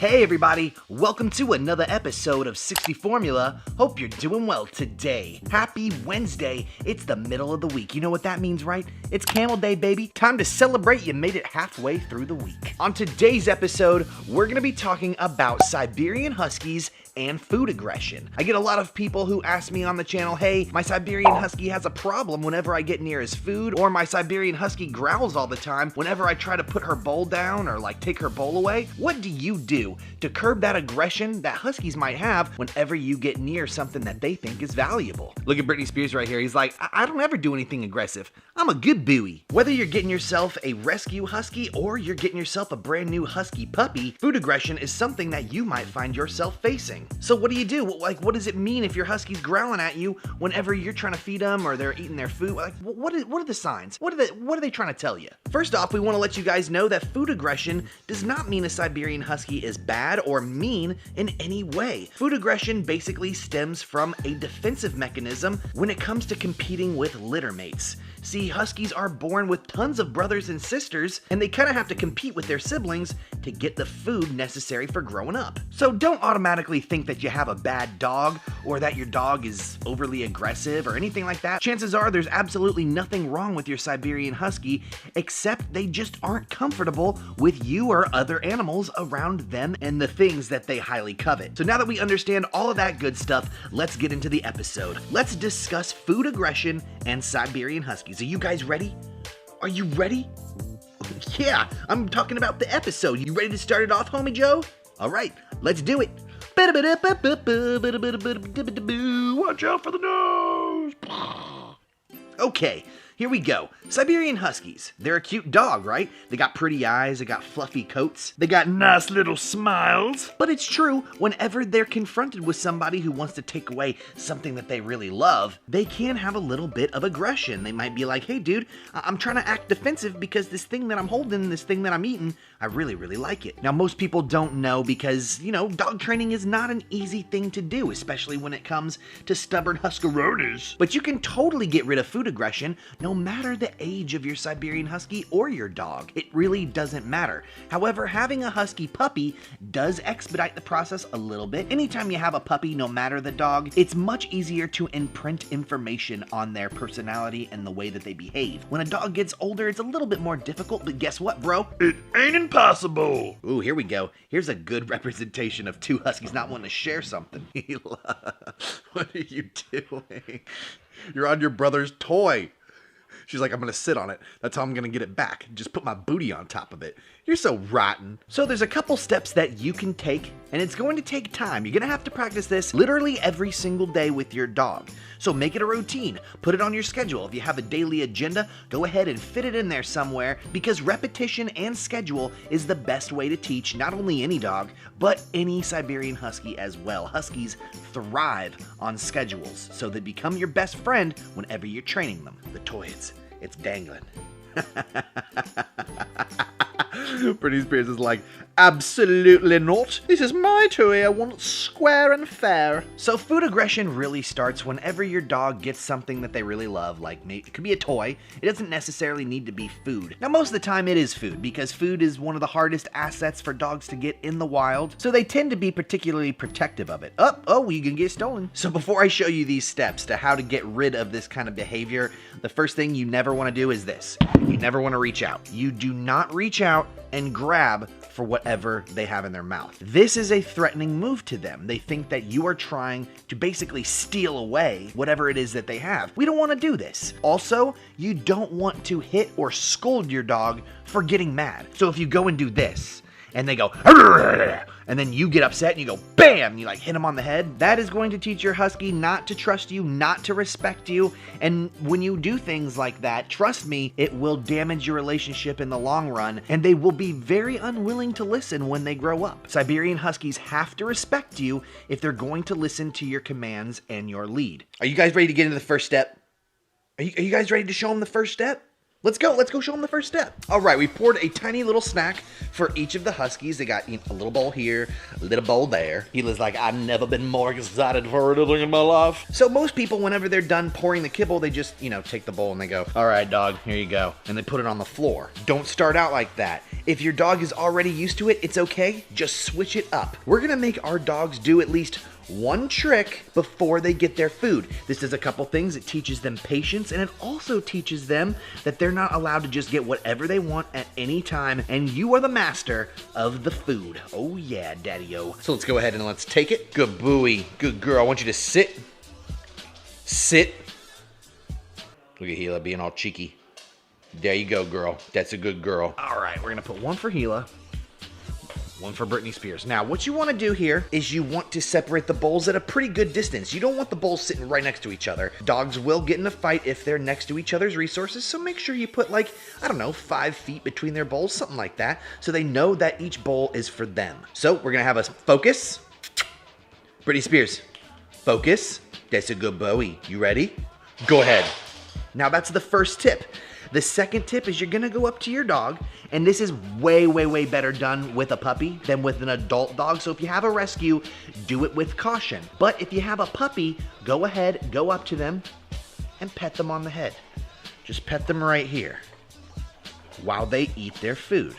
Hey everybody, welcome to another episode of 60 Formula. Hope you're doing well today. Happy Wednesday. It's the middle of the week. You know what that means, right? It's Camel Day, baby. Time to celebrate you made it halfway through the week. On today's episode, we're going to be talking about Siberian Huskies and food aggression. I get a lot of people who ask me on the channel, hey, my Siberian Husky has a problem whenever I get near his food, or my Siberian Husky growls all the time whenever I try to put her bowl down or like take her bowl away. What do you do to curb that aggression that Huskies might have whenever you get near something that they think is valuable? Look at Britney Spears right here. He's like, I don't ever do anything aggressive. I'm a good buoy. Whether you're getting yourself a rescue Husky or you're getting yourself a brand new Husky puppy, food aggression is something that you might find yourself facing. So what do you do? Like, what does it mean if your Husky's growling at you whenever you're trying to feed them or they're eating their food? Like, what are the signs? What are they trying to tell you? First off, we want to let you guys know that food aggression does not mean a Siberian Husky is bad or mean in any way. Food aggression basically stems from a defensive mechanism when it comes to competing with litter mates. See, Huskies are born with tons of brothers and sisters, and they kind of have to compete with their siblings to get the food necessary for growing up. So don't automatically think that you have a bad dog or that your dog is overly aggressive or anything like that. Chances are there's absolutely nothing wrong with your Siberian Husky, except they just aren't comfortable with you or other animals around them and the things that they highly covet. So now that we understand all of that good stuff, let's get into the episode. Let's discuss food aggression and Siberian Huskies. Are you guys ready? Are you ready? Yeah, I'm talking about the episode. You ready to start it off, homie Joe? All right, let's do it. Watch out for the nose. Okay, here we go. Siberian Huskies. They're a cute dog, right? They got pretty eyes, they got fluffy coats, they got nice little smiles. But it's true, whenever they're confronted with somebody who wants to take away something that they really love, they can have a little bit of aggression. They might be like, hey dude, I'm trying to act defensive because this thing that I'm holding, this thing that I'm eating, I really like it. Now, most people don't know because, you know, dog training is not an easy thing to do, especially when it comes to stubborn Husqvarnas. But you can totally get rid of food aggression no matter the age of your Siberian Husky or your dog. It really doesn't matter. However, having a Husky puppy does expedite the process a little bit. Anytime you have a puppy, no matter the dog, it's much easier to imprint information on their personality and the way that they behave. When a dog gets older, it's a little bit more difficult, but guess what, bro? It ain't impossible. Ooh, here we go. Here's a good representation of two Huskies not wanting to share something. What are you doing? You're on your brother's toy. She's like, I'm going to sit on it. That's how I'm going to get it back. Just put my booty on top of it. You're so rotten. So there's a couple steps that you can take, and it's going to take time. You're going to have to practice this literally every single day with your dog. So make it a routine. Put it on your schedule. If you have a daily agenda, go ahead and fit it in there somewhere, because repetition and schedule is the best way to teach not only any dog, but any Siberian Husky as well. Huskies thrive on schedules, so they become your best friend whenever you're training them. The toy, it's dangling. Britney Spears is like, absolutely not. This is my toy. I want it square and fair. So food aggression really starts whenever your dog gets something that they really love, like it could be a toy. It doesn't necessarily need to be food. Now, most of the time it is food, because food is one of the hardest assets for dogs to get in the wild, so they tend to be particularly protective of it. Oh, you can get stolen. So before I show you these steps to how to get rid of this kind of behavior, the first thing you never want to do is this. You never want to reach out. You do not reach out and grab for whatever they have in their mouth. This is a threatening move to them. They think that you are trying to basically steal away whatever it is that they have. We don't want to do this. Also, you don't want to hit or scold your dog for getting mad. So if you go and do this, and they go, and then you get upset and you go, bam, you like hit them on the head, that is going to teach your Husky not to trust you, not to respect you. And when you do things like that, trust me, it will damage your relationship in the long run, and they will be very unwilling to listen when they grow up. Siberian Huskies have to respect you if they're going to listen to your commands and your lead. Are you guys ready to get into the first step? Are you guys ready to show them the first step? Let's go show them the first step. All right, we poured a tiny little snack for each of the Huskies. They got a little bowl here, a little bowl there. Hila's like, I've never been more excited for anything in my life. So most people, whenever they're done pouring the kibble, they just, take the bowl and they go, all right, dog, here you go. And they put it on the floor. Don't start out like that. If your dog is already used to it, it's okay. Just switch it up. We're gonna make our dogs do at least one trick before they get their food. This is a couple things. It teaches them patience, and it also teaches them that they're not allowed to just get whatever they want at any time, and you are the master of the food. Oh yeah, daddy-o. So let's go ahead and let's take it. Good boy, good girl. I want you to sit. Sit. Look at Hila being all cheeky. There you go, girl. That's a good girl. All right, we're gonna put one for Hila, one for Britney Spears. Now, what you want to do here is you want to separate the bowls at a pretty good distance. You don't want the bowls sitting right next to each other. Dogs will get in a fight if they're next to each other's resources, so make sure you put 5 feet between their bowls, something like that, so they know that each bowl is for them. So we're going to have us focus. Britney Spears, focus. That's a good boy. You ready? Go ahead. Now, that's the first tip. The second tip is you're gonna go up to your dog, and this is way, way, way better done with a puppy than with an adult dog. So if you have a rescue, do it with caution. But if you have a puppy, go ahead, go up to them, and pet them on the head. Just pet them right here while they eat their food.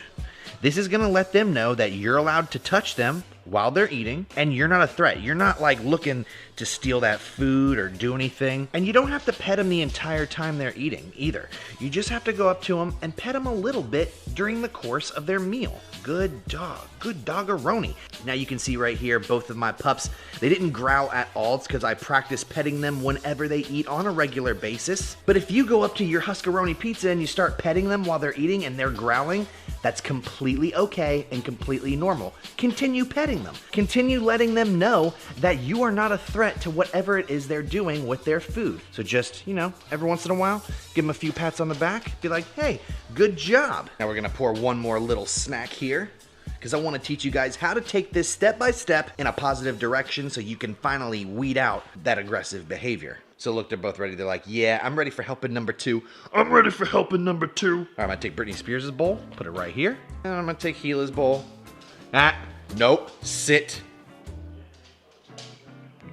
This is gonna let them know that you're allowed to touch them while they're eating, and you're not a threat. You're not looking to steal that food or do anything. And you don't have to pet them the entire time they're eating either. You just have to go up to them and pet them a little bit during the course of their meal. Good dog, good doggeroni. Now you can see right here, both of my pups, they didn't growl at all. It's because I practice petting them whenever they eat on a regular basis. But if you go up to your Huskaroni pizza and you start petting them while they're eating and they're growling, that's completely okay and completely normal. Continue petting them. Continue letting them know that you are not a threat to whatever it is they're doing with their food. So just, every once in a while, give them a few pats on the back. Be like, hey, good job. Now we're gonna pour one more little snack here, because I want to teach you guys how to take this step by step in a positive direction so you can finally weed out that aggressive behavior. So look, they're both ready. They're like, yeah, I'm ready for helping number 2. I'm ready for helping number 2. All right, I'm gonna take Britney Spears' bowl, put it right here. And I'm gonna take Hila's bowl. Nope, sit.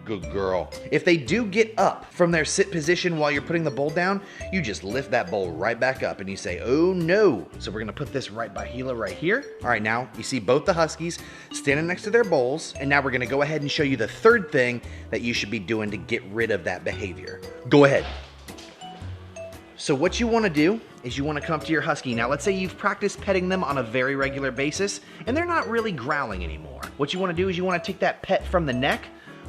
Good girl. If they do get up from their sit position while you're putting the bowl down, you just lift that bowl right back up and you say, oh no. So we're gonna put this right by Hila right here. All right, now you see both the Huskies standing next to their bowls. And now we're gonna go ahead and show you the third thing that you should be doing to get rid of that behavior. Go ahead. So what you wanna do is you wanna come up to your Husky. Now let's say you've practiced petting them on a very regular basis and they're not really growling anymore. What you wanna do is you wanna take that pet from the neck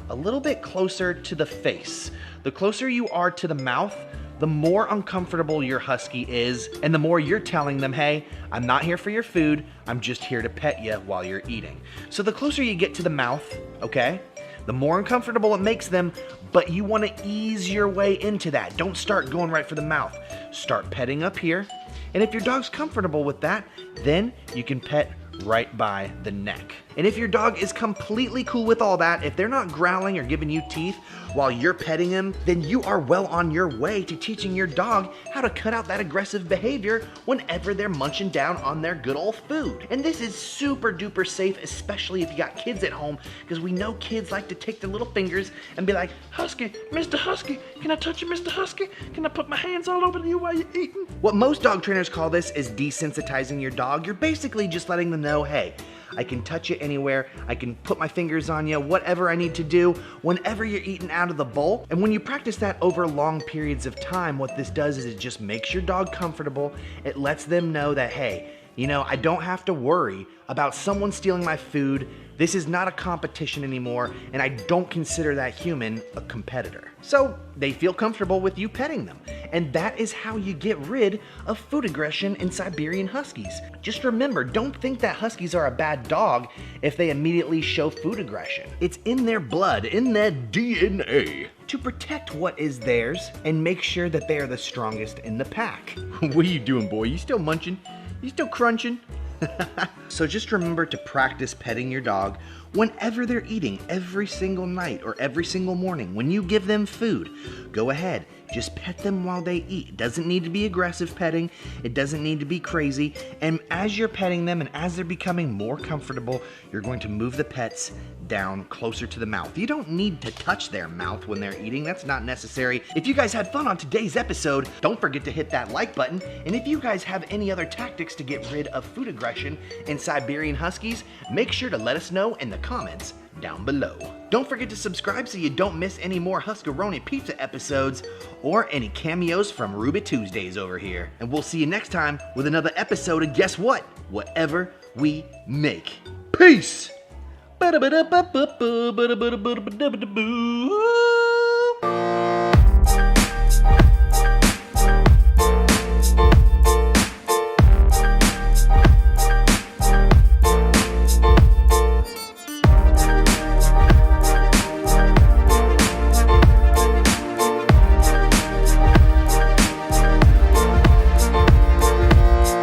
a little bit closer to the face. The closer you are to the mouth, the more uncomfortable your Husky is, and the more you're telling them, hey, I'm not here for your food, I'm just here to pet you while you're eating. So the closer you get to the mouth, okay, the more uncomfortable it makes them, but you want to ease your way into that. Don't start going right for the mouth. Start petting up here, and if your dog's comfortable with that, then you can pet right by the neck. And if your dog is completely cool with all that, if they're not growling or giving you teeth while you're petting him, then you are well on your way to teaching your dog how to cut out that aggressive behavior whenever they're munching down on their good old food. And this is super duper safe, especially if you got kids at home, because we know kids like to take their little fingers and be like, Husky, Mr. Husky, can I touch you, Mr. Husky? Can I put my hands all over you while you're eating? What most dog trainers call this is desensitizing your dog. You're basically just letting them know, hey, I can touch you anywhere, I can put my fingers on you, whatever I need to do, whenever you're eating out of the bowl. And when you practice that over long periods of time, what this does is it just makes your dog comfortable. It lets them know that, hey, I don't have to worry about someone stealing my food. This is not a competition anymore, and I don't consider that human a competitor. So they feel comfortable with you petting them. And that is how you get rid of food aggression in Siberian Huskies. Just remember, don't think that Huskies are a bad dog if they immediately show food aggression. It's in their blood, in their DNA, to protect what is theirs and make sure that they are the strongest in the pack. What are you doing, boy? You still munching? You still crunching? So just remember to practice petting your dog whenever they're eating, every single night or every single morning. When you give them food, go ahead, just pet them while they eat. It doesn't need to be aggressive petting. It doesn't need to be crazy. And as you're petting them and as they're becoming more comfortable, you're going to move the pets down closer to the mouth. You don't need to touch their mouth when they're eating. That's not necessary. If you guys had fun on today's episode, don't forget to hit that like button. And if you guys have any other tactics to get rid of food aggression in Siberian Huskies, make sure to let us know in the comments down below. Don't forget to subscribe so you don't miss any more Huskaroni Pizza episodes or any cameos from Ruby Tuesdays over here. And we'll see you next time with another episode of guess what? Whatever we make. Peace! Ba-da-ba-da-ba-ba-ba-ba-da-ba-da-ba-da-ba-da-ba-da-boo.